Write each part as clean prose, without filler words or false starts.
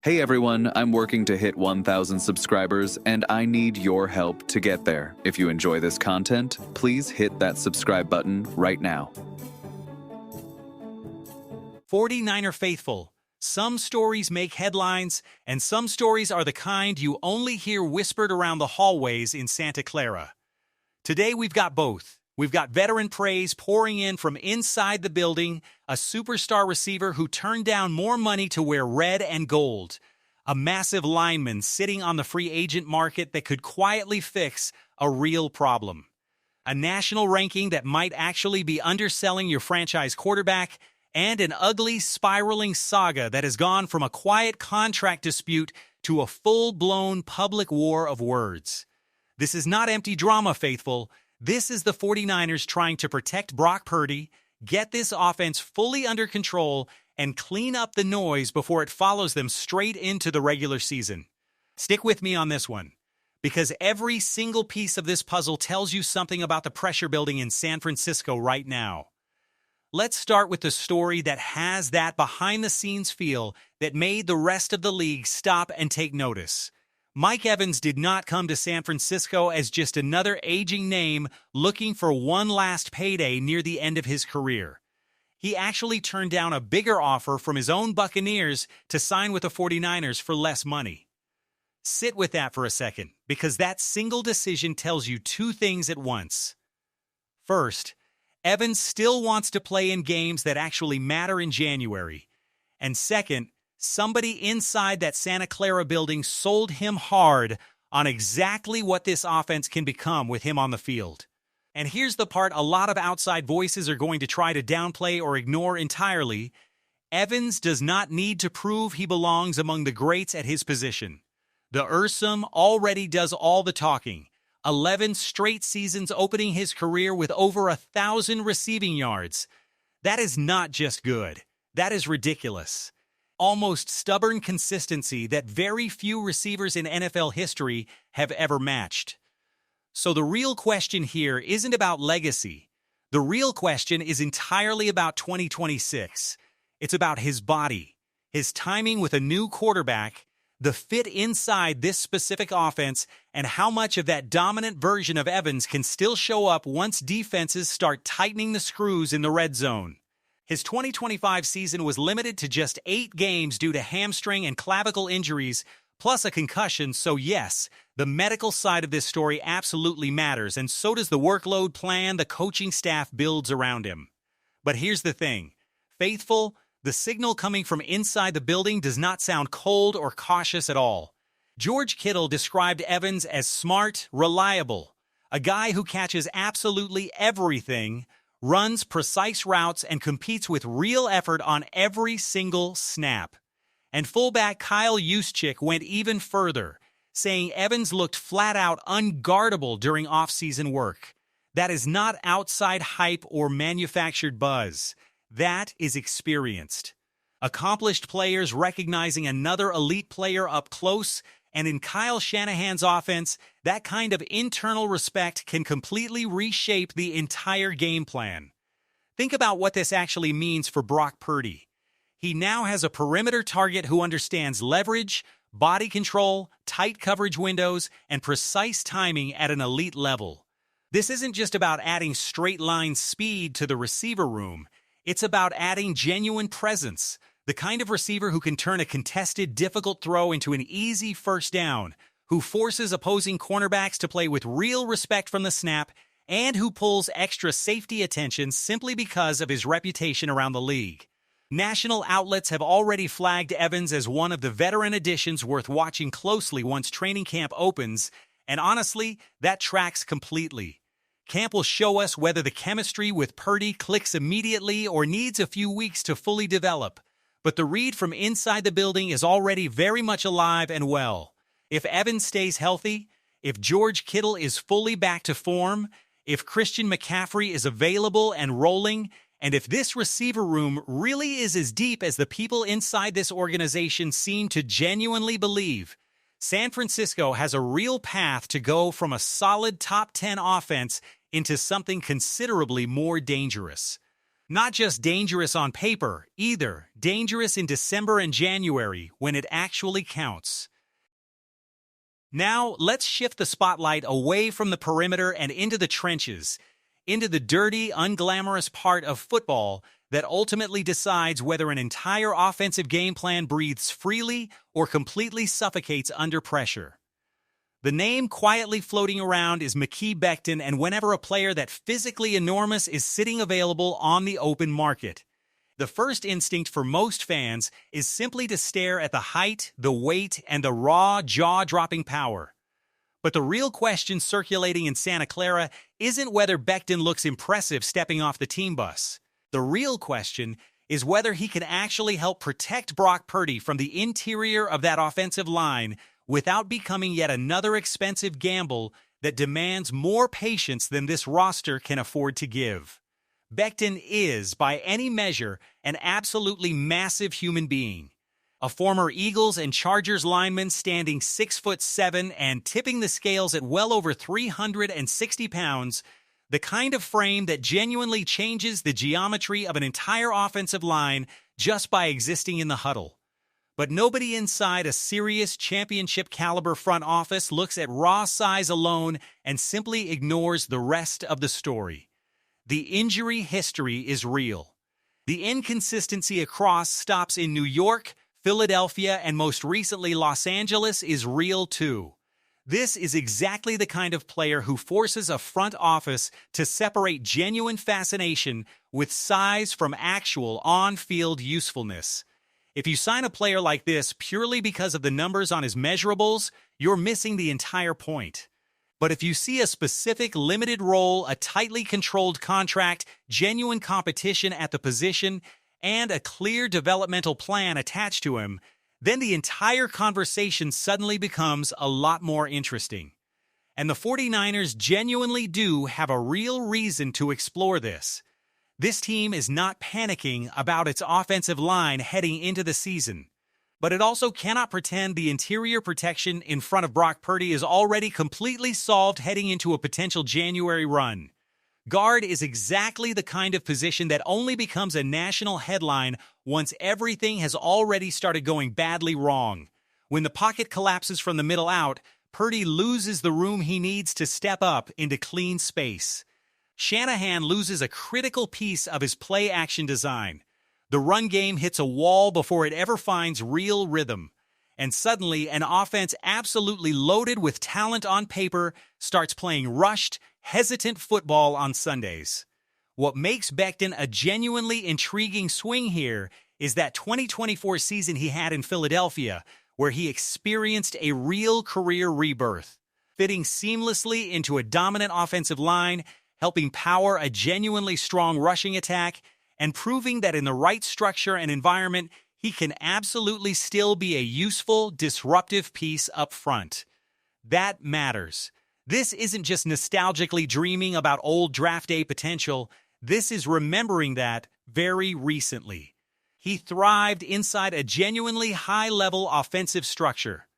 Hey everyone, I'm working to hit 1,000 subscribers and I need your help to get there. If you enjoy this content, please hit that subscribe button right now. 49er faithful. Some stories make headlines, and some stories are the kind you only hear whispered around the hallways in Santa Clara. Today we've got both. We've got veteran praise pouring in from inside the building, a superstar receiver who turned down more money to wear red and gold, a massive lineman sitting on the free agent market that could quietly fix a real problem, a national ranking that might actually be underselling your franchise quarterback, and an ugly, spiraling saga that has gone from a quiet contract dispute to a full-blown public war of words. This is not empty drama, faithful. This is the 49ers trying to protect Brock Purdy, get this offense fully under control, and clean up the noise before it follows them straight into the regular season. Stick with me on this one, because every single piece of this puzzle tells you something about the pressure building in San Francisco right now. Let's start with the story that has that behind-the-scenes feel that made the rest of the league stop and take notice. Mike Evans did not come to San Francisco as just another aging name looking for one last payday near the end of his career. He actually turned down a bigger offer from his own Buccaneers to sign with the 49ers for less money. Sit with that for a second, because that single decision tells you two things at once. First, Evans still wants to play in games that actually matter in January. And second, somebody inside that Santa Clara building sold him hard on exactly what this offense can become with him on the field. And here's the part a lot of outside voices are going to try to downplay or ignore entirely. Evans does not need to prove he belongs among the greats at his position. The Ursum already does all the talking. 11 straight seasons opening his career with over 1,000 receiving yards. That is not just good. That is ridiculous. Almost stubborn consistency that very few receivers in NFL history have ever matched. So the real question here isn't about legacy. The real question is entirely about 2026. It's about his body, his timing with a new quarterback, the fit inside this specific offense, and how much of that dominant version of Evans can still show up once defenses start tightening the screws in the red zone. His 2025 season was limited to just 8 games due to hamstring and clavicle injuries, plus a concussion, so yes, the medical side of this story absolutely matters, and so does the workload plan the coaching staff builds around him. But here's the thing. Faithful, the signal coming from inside the building does not sound cold or cautious at all. George Kittle described Evans as smart, reliable, a guy who catches absolutely everything, runs precise routes, and competes with real effort on every single snap. And fullback Kyle Juszczyk went even further, saying Evans looked flat-out unguardable during offseason work. That is not outside hype or manufactured buzz. That is experienced. Accomplished players recognizing another elite player up close, and in Kyle Shanahan's offense, that kind of internal respect can completely reshape the entire game plan. Think about what this actually means for Brock Purdy. He now has a perimeter target who understands leverage, body control, tight coverage windows, and precise timing at an elite level. This isn't just about adding straight-line speed to the receiver room. It's about adding genuine presence, the kind of receiver who can turn a contested, difficult throw into an easy first down, who forces opposing cornerbacks to play with real respect from the snap, and who pulls extra safety attention simply because of his reputation around the league. National outlets have already flagged Evans as one of the veteran additions worth watching closely once training camp opens, and honestly, that tracks completely. Camp will show us whether the chemistry with Purdy clicks immediately or needs a few weeks to fully develop. But the read from inside the building is already very much alive and well. If Evans stays healthy, if George Kittle is fully back to form, if Christian McCaffrey is available and rolling, and if this receiver room really is as deep as the people inside this organization seem to genuinely believe, San Francisco has a real path to go from a solid top 10 offense into something considerably more dangerous. Not just dangerous on paper, either. Dangerous in December and January, when it actually counts. Now, let's shift the spotlight away from the perimeter and into the trenches, into the dirty, unglamorous part of football that ultimately decides whether an entire offensive game plan breathes freely or completely suffocates under pressure. The name quietly floating around is Mekhi Becton, and whenever a player that physically enormous is sitting available on the open market, the first instinct for most fans is simply to stare at the height, the weight, and the raw, jaw-dropping power. But the real question circulating in Santa Clara isn't whether Becton looks impressive stepping off the team bus. The real question is whether he can actually help protect Brock Purdy from the interior of that offensive line without becoming yet another expensive gamble that demands more patience than this roster can afford to give. Becton is, by any measure, an absolutely massive human being. A former Eagles and Chargers lineman standing 6'7" and tipping the scales at well over 360 pounds, the kind of frame that genuinely changes the geometry of an entire offensive line just by existing in the huddle. But nobody inside a serious championship-caliber front office looks at raw size alone and simply ignores the rest of the story. The injury history is real. The inconsistency across stops in New York, Philadelphia, and most recently Los Angeles is real too. This is exactly the kind of player who forces a front office to separate genuine fascination with size from actual on-field usefulness. If you sign a player like this purely because of the numbers on his measurables, you're missing the entire point. But if you see a specific limited role, a tightly controlled contract, genuine competition at the position, and a clear developmental plan attached to him, then the entire conversation suddenly becomes a lot more interesting. And the 49ers genuinely do have a real reason to explore this. This team is not panicking about its offensive line heading into the season, but it also cannot pretend the interior protection in front of Brock Purdy is already completely solved heading into a potential January run. Guard is exactly the kind of position that only becomes a national headline once everything has already started going badly wrong. When the pocket collapses from the middle out, Purdy loses the room he needs to step up into clean space. Shanahan loses a critical piece of his play-action design. The run game hits a wall before it ever finds real rhythm. And suddenly, an offense absolutely loaded with talent on paper starts playing rushed, hesitant football on Sundays. What makes Becton a genuinely intriguing swing here is that 2024 season he had in Philadelphia, where he experienced a real career rebirth, fitting seamlessly into a dominant offensive line, helping power a genuinely strong rushing attack, and proving that in the right structure and environment, he can absolutely still be a useful, disruptive piece up front. That matters. This isn't just nostalgically dreaming about old draft day potential. This is remembering that, very recently, he thrived inside a genuinely high-level offensive structure.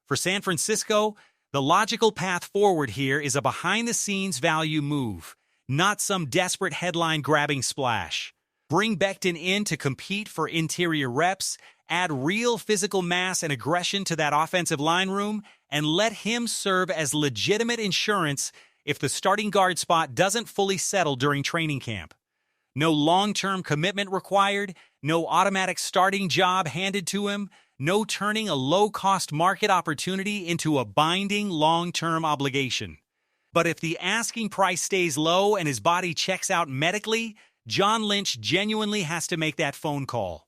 For San Francisco, the logical path forward here is a behind-the-scenes value move, not some desperate headline-grabbing splash. Bring Becton in to compete for interior reps, add real physical mass and aggression to that offensive line room, and let him serve as legitimate insurance if the starting guard spot doesn't fully settle during training camp. No long-term commitment required, no automatic starting job handed to him, no turning a low-cost market opportunity into a binding long-term obligation. But if the asking price stays low and his body checks out medically, John Lynch genuinely has to make that phone call.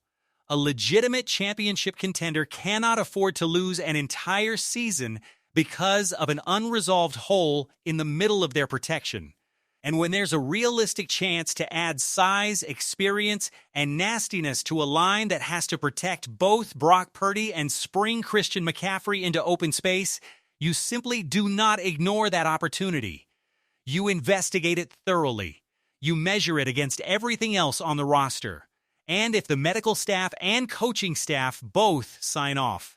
A legitimate championship contender cannot afford to lose an entire season because of an unresolved hole in the middle of their protection. And when there's a realistic chance to add size, experience, and nastiness to a line that has to protect both Brock Purdy and spring Christian McCaffrey into open space, you simply do not ignore that opportunity. You investigate it thoroughly. You measure it against everything else on the roster. And if the medical staff and coaching staff both sign off,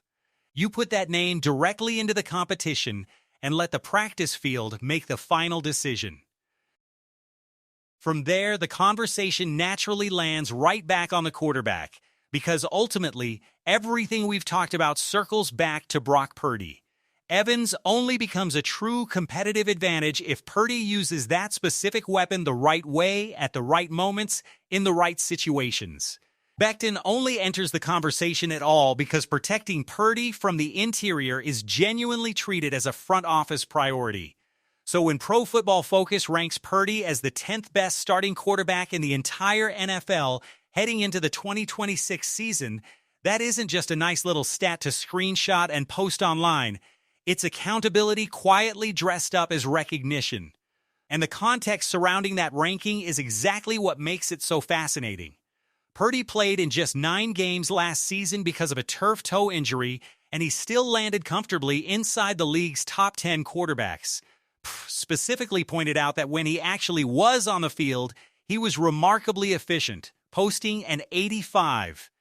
you put that name directly into the competition and let the practice field make the final decision. From there, the conversation naturally lands right back on the quarterback, because ultimately, everything we've talked about circles back to Brock Purdy. Evans only becomes a true competitive advantage if Purdy uses that specific weapon the right way, at the right moments, in the right situations. Becton only enters the conversation at all because protecting Purdy from the interior is genuinely treated as a front office priority. So when Pro Football Focus ranks Purdy as the 10th best starting quarterback in the entire NFL heading into the 2026 season, that isn't just a nice little stat to screenshot and post online. It's accountability quietly dressed up as recognition. And the context surrounding that ranking is exactly what makes it so fascinating. Purdy played in just 9 games last season because of a turf toe injury, and he still landed comfortably inside the league's top 10 quarterbacks. Specifically pointed out that when he actually was on the field, he was remarkably efficient, posting an 85.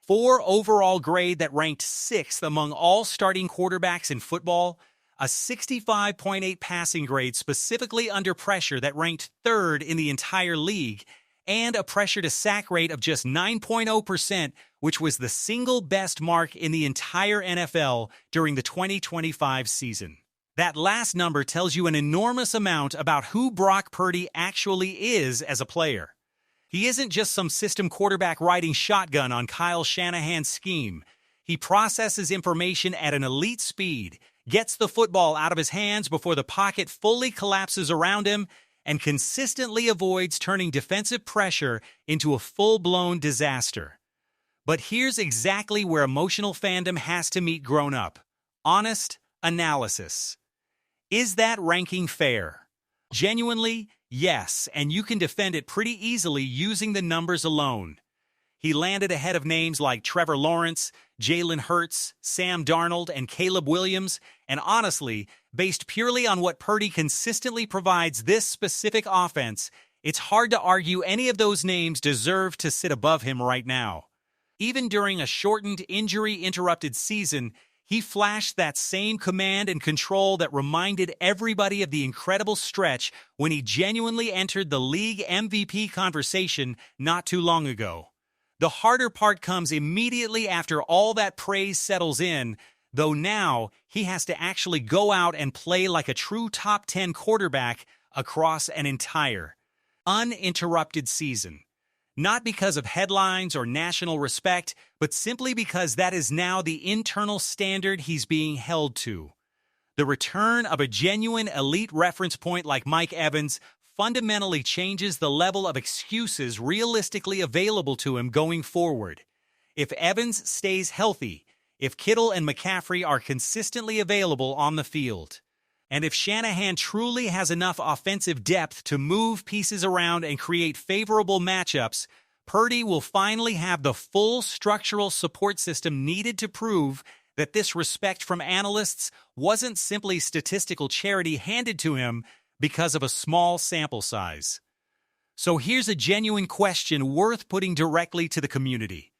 4 overall grade that ranked 6th among all starting quarterbacks in football, a 65.8 passing grade specifically under pressure that ranked 3rd in the entire league, and a pressure-to-sack rate of just 9.0%, which was the single best mark in the entire NFL during the 2025 season. That last number tells you an enormous amount about who Brock Purdy actually is as a player. He isn't just some system quarterback riding shotgun on Kyle Shanahan's scheme. He processes information at an elite speed, gets the football out of his hands before the pocket fully collapses around him, and consistently avoids turning defensive pressure into a full-blown disaster. But here's exactly where emotional fandom has to meet grown-up. Honest analysis. Is that ranking fair? Genuinely, yes, and you can defend it pretty easily using the numbers alone. He landed ahead of names like Trevor Lawrence, Jalen Hurts, Sam Darnold, and Caleb Williams, and honestly, based purely on what Purdy consistently provides this specific offense, it's hard to argue any of those names deserve to sit above him right now. Even during a shortened, injury-interrupted season, he flashed that same command and control that reminded everybody of the incredible stretch when he genuinely entered the league MVP conversation not too long ago. The harder part comes immediately after all that praise settles in, though now he has to actually go out and play like a true top 10 quarterback across an entire, uninterrupted season. Not because of headlines or national respect, but simply because that is now the internal standard he's being held to. The return of a genuine elite reference point like Mike Evans fundamentally changes the level of excuses realistically available to him going forward. If Evans stays healthy, if Kittle and McCaffrey are consistently available on the field, and if Shanahan truly has enough offensive depth to move pieces around and create favorable matchups, Purdy will finally have the full structural support system needed to prove that this respect from analysts wasn't simply statistical charity handed to him because of a small sample size. So here's a genuine question worth putting directly to the community.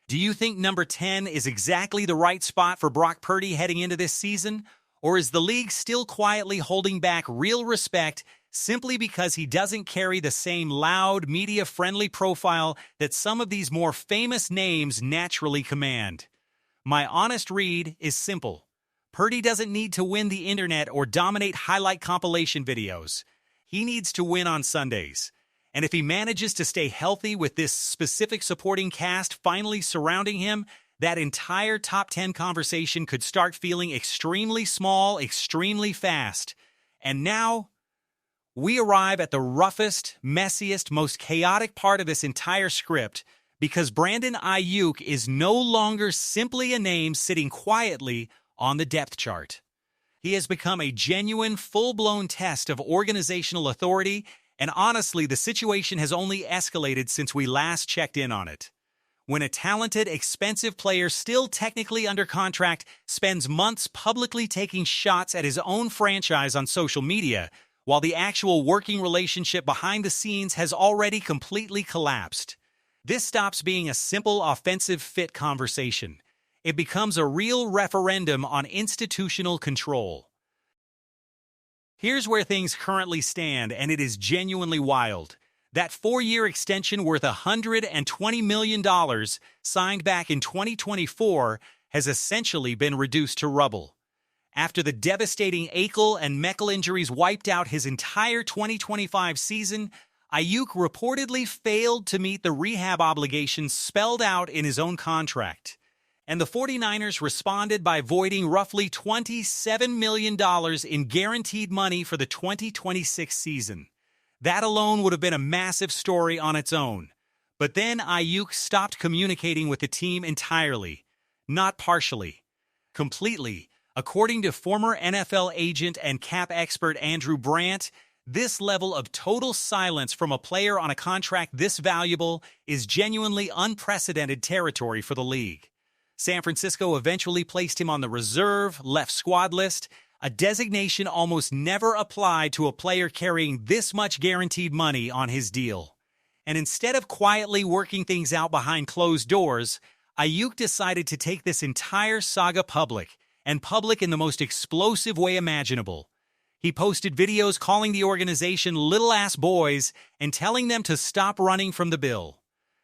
Do you think number 10 is exactly the right spot for Brock Purdy heading into this season? Or is the league still quietly holding back real respect simply because he doesn't carry the same loud, media-friendly profile that some of these more famous names naturally command? My honest read is simple. Purdy doesn't need to win the internet or dominate highlight compilation videos. He needs to win on Sundays. And if he manages to stay healthy with this specific supporting cast finally surrounding him, that entire top 10 conversation could start feeling extremely small, extremely fast. And now, we arrive at the roughest, messiest, most chaotic part of this entire script because Brandon Aiyuk is no longer simply a name sitting quietly on the depth chart. He has become a genuine, full-blown test of organizational authority, and honestly, the situation has only escalated since we last checked in on it. When a talented, expensive player still technically under contract spends months publicly taking shots at his own franchise on social media, while the actual working relationship behind the scenes has already completely collapsed. This stops being a simple offensive fit conversation. It becomes a real referendum on institutional control. Here's where things currently stand, and it is genuinely wild. That 4-year extension worth $120 million, signed back in 2024, has essentially been reduced to rubble. After the devastating ankle and Maiocco injuries wiped out his entire 2025 season, Aiyuk reportedly failed to meet the rehab obligations spelled out in his own contract. And the 49ers responded by voiding roughly $27 million in guaranteed money for the 2026 season. That alone would have been a massive story on its own. But then Aiyuk stopped communicating with the team entirely. Not partially. Completely. According to former NFL agent and cap expert Andrew Brandt, this level of total silence from a player on a contract this valuable is genuinely unprecedented territory for the league. San Francisco eventually placed him on the reserve, left squad list, a designation almost never applied to a player carrying this much guaranteed money on his deal. And instead of quietly working things out behind closed doors, Aiyuk decided to take this entire saga public, and public in the most explosive way imaginable. He posted videos calling the organization little-ass boys and telling them to stop running from the bill.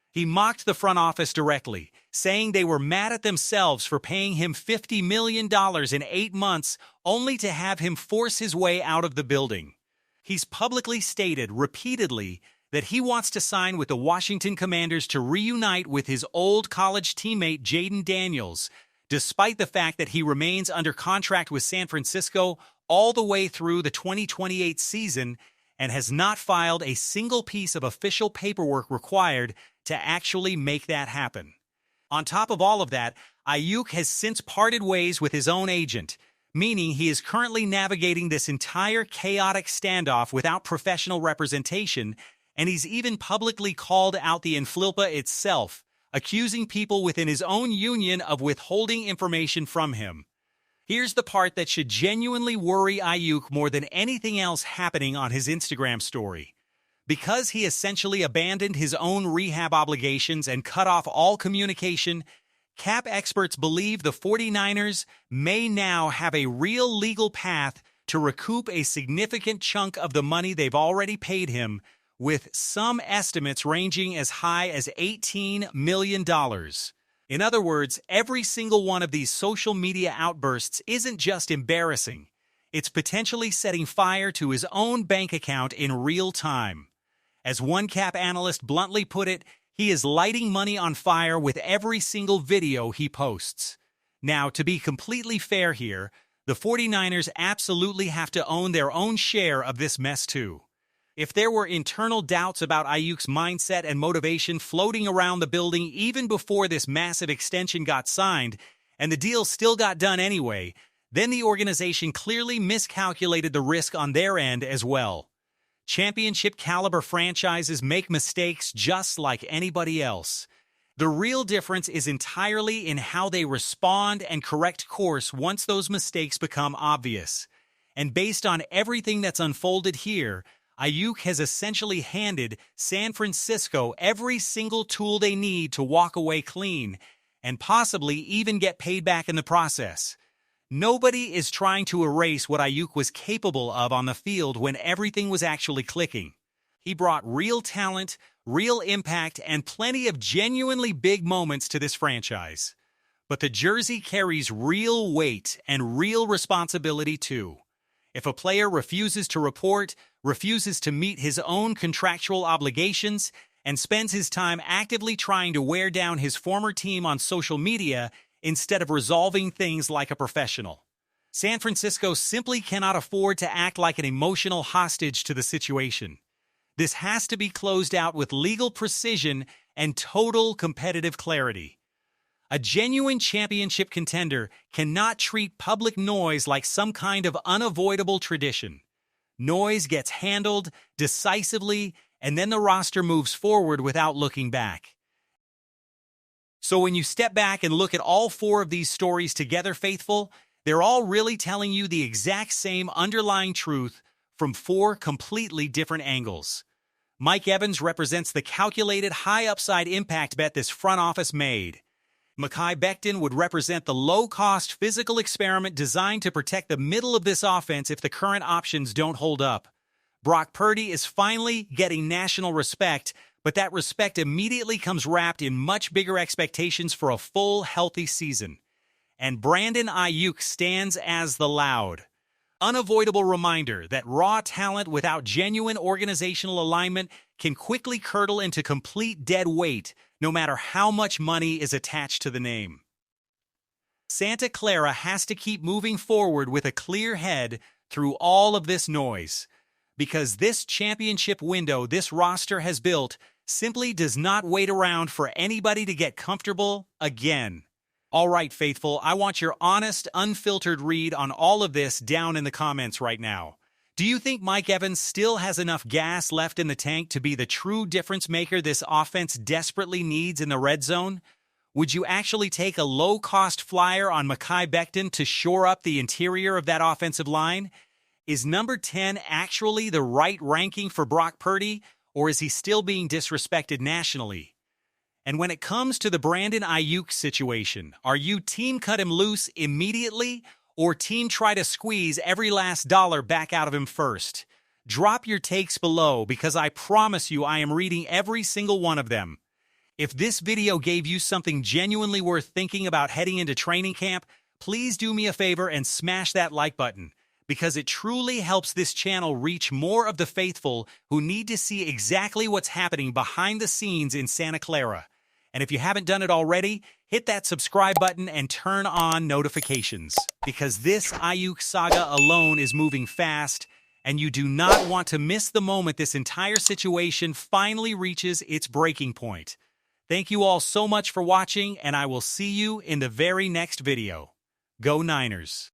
He mocked the front office directly, saying they were mad at themselves for paying him $50 million in 8 months only to have him force his way out of the building. He's publicly stated repeatedly that he wants to sign with the Washington Commanders to reunite with his old college teammate Jayden Daniels, despite the fact that he remains under contract with San Francisco all the way through the 2028 season and has not filed a single piece of official paperwork required to actually make that happen. On top of all of that, Aiyuk has since parted ways with his own agent, meaning he is currently navigating this entire chaotic standoff without professional representation, and he's even publicly called out the Inflilpa itself, accusing people within his own union of withholding information from him. Here's the part that should genuinely worry Aiyuk more than anything else happening on his Instagram story. Because he essentially abandoned his own rehab obligations and cut off all communication, cap experts believe the 49ers may now have a real legal path to recoup a significant chunk of the money they've already paid him, with some estimates ranging as high as $18 million. In other words, every single one of these social media outbursts isn't just embarrassing. It's potentially setting fire to his own bank account in real time. As one cap analyst bluntly put it, he is lighting money on fire with every single video he posts. Now, to be completely fair here, the 49ers absolutely have to own their own share of this mess too. If there were internal doubts about Aiyuk's mindset and motivation floating around the building even before this massive extension got signed, and the deal still got done anyway, then the organization clearly miscalculated the risk on their end as well. Championship-caliber franchises make mistakes just like anybody else. The real difference is entirely in how they respond and correct course once those mistakes become obvious. And based on everything that's unfolded here, Aiyuk has essentially handed San Francisco every single tool they need to walk away clean, and possibly even get paid back in the process. Nobody is trying to erase what Aiyuk was capable of on the field when everything was actually clicking. He brought real talent, real impact, and plenty of genuinely big moments to this franchise. But the jersey carries real weight and real responsibility too. If a player refuses to report, refuses to meet his own contractual obligations, and spends his time actively trying to wear down his former team on social media instead of resolving things like a professional, San Francisco simply cannot afford to act like an emotional hostage to the situation. This has to be closed out with legal precision and total competitive clarity. A genuine championship contender cannot treat public noise like some kind of unavoidable tradition. Noise gets handled decisively, and then the roster moves forward without looking back. So when you step back and look at all 4 of these stories together, faithful, they're all really telling you the exact same underlying truth from 4 completely different angles. Mike Evans represents the calculated high-upside impact bet this front office made. Mekhi Becton would represent the low-cost physical experiment designed to protect the middle of this offense if the current options don't hold up. Brock Purdy is finally getting national respect, but that respect immediately comes wrapped in much bigger expectations for a full, healthy season. And Brandon Aiyuk stands as the loud, unavoidable reminder that raw talent without genuine organizational alignment can quickly curdle into complete dead weight, no matter how much money is attached to the name. Santa Clara has to keep moving forward with a clear head through all of this noise, because this championship window this roster has built simply does not wait around for anybody to get comfortable again. All right, faithful, I want your honest, unfiltered read on all of this down in the comments right now. Do you think Mike Evans still has enough gas left in the tank to be the true difference maker this offense desperately needs in the red zone? Would you actually take a low-cost flyer on Mekhi Becton to shore up the interior of that offensive line? Is number 10 actually the right ranking for Brock Purdy, or is he still being disrespected nationally? And when it comes to the Brandon Aiyuk situation, are you team cut him loose immediately, or team try to squeeze every last dollar back out of him first? Drop your takes below, because I promise you I am reading every single one of them. If this video gave you something genuinely worth thinking about heading into training camp, please do me a favor and smash that like button, because it truly helps this channel reach more of the faithful who need to see exactly what's happening behind the scenes in Santa Clara. And if you haven't done it already, hit that subscribe button and turn on notifications, because this Aiyuk saga alone is moving fast, and you do not want to miss the moment this entire situation finally reaches its breaking point. Thank you all so much for watching, and I will see you in the very next video. Go Niners!